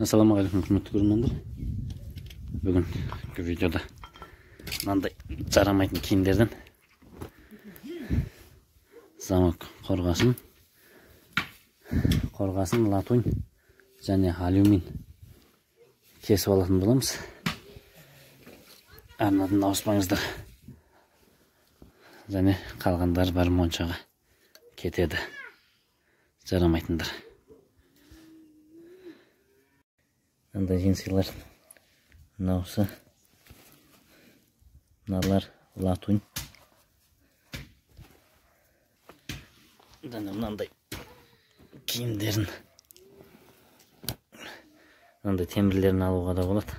Assalamualaikum hurmatli ko'rganlar. Bugungi videoda mындай жарамайтын кийимдерден замок коргасын латунь және алюмин кесіп алатын боламыз. Арнадан ауыспаңыздар. Және қалғандар бар моншаға кетеді. Жарамайтындар. Мындай жеңселер. Мынаусы. Мыналар латунь. Мынандай киімдерін. Мынандай темірлерін алуға да болады.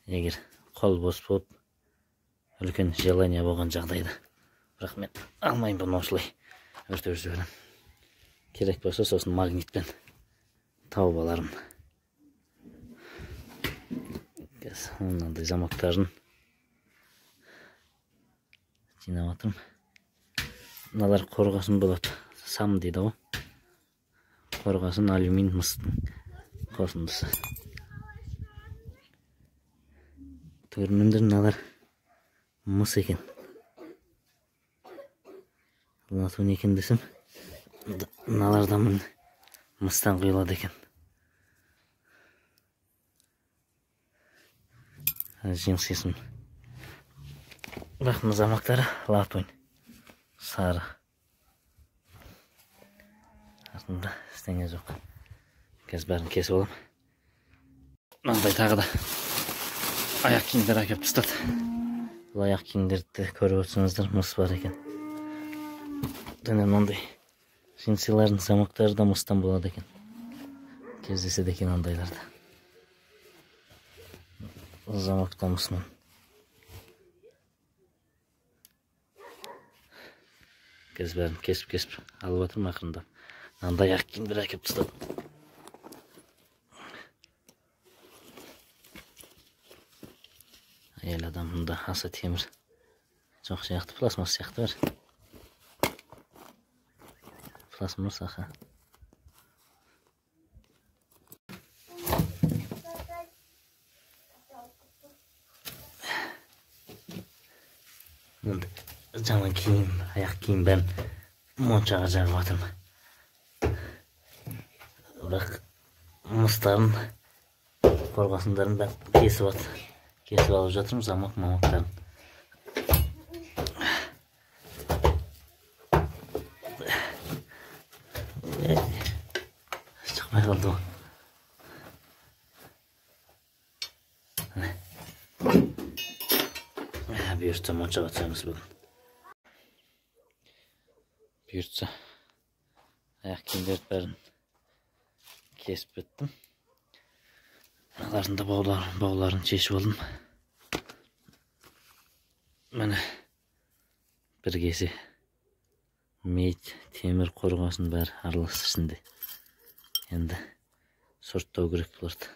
Егер қол бос болып, үлкен желание болған жағдайда. Бірақ мен алмайын бұны осылай өртеп жіберем. Керек болса сосын магнитпен тауып алармын. Мынандай замоктарын жинап атырмын. Мыналар қорғасын болады. Сам дейді ғой. Қорғасын алюмин мыстың қосындысы. Көрінімдер мыналар мыс екен. Латунь екен десем, мыналардан мыстан құйылады екен. Жеңсесін. Бірақ мына замоктары латунь. Сары. Артында істеңе жоқ. Қазір бәрін кесіп алам. Мынандай тағы да аяқ киімдер әкеп тастады. Бұл аяқ киімдерді көріп отырсыңыздар, мыс бар екен. Және мынандай жеңселердің замоктары да мыстан болады екен. Кездеседі екен ондайларда. Замок та мысынан. Қазір бәрін кесіп алып отырмын ақырында. Мынандай аяқ киімдер әкеп тастады. Әйел адамында аса темір жоқ сияқты, пластмасс сияқты бар. Пластмасс аха. Жаңа киім, аяқ киім бәрін моншаға жағып атырмын. Бірақ мыстарын, қорғасындарын бәрін кесіп алып жатырмын, замок-мамоктарын. Шықпай қалды ғой. Бұйыртса моншаға түсеміз бүгін. Бұйыртса аяқ киімдерді бәрін кесіп біттім. Аларында бауларын шешіп алдым. Міне бір кесе мейт, темір қорғасын бәрі аралас ішінде. Енді сұрттау керек бұларды.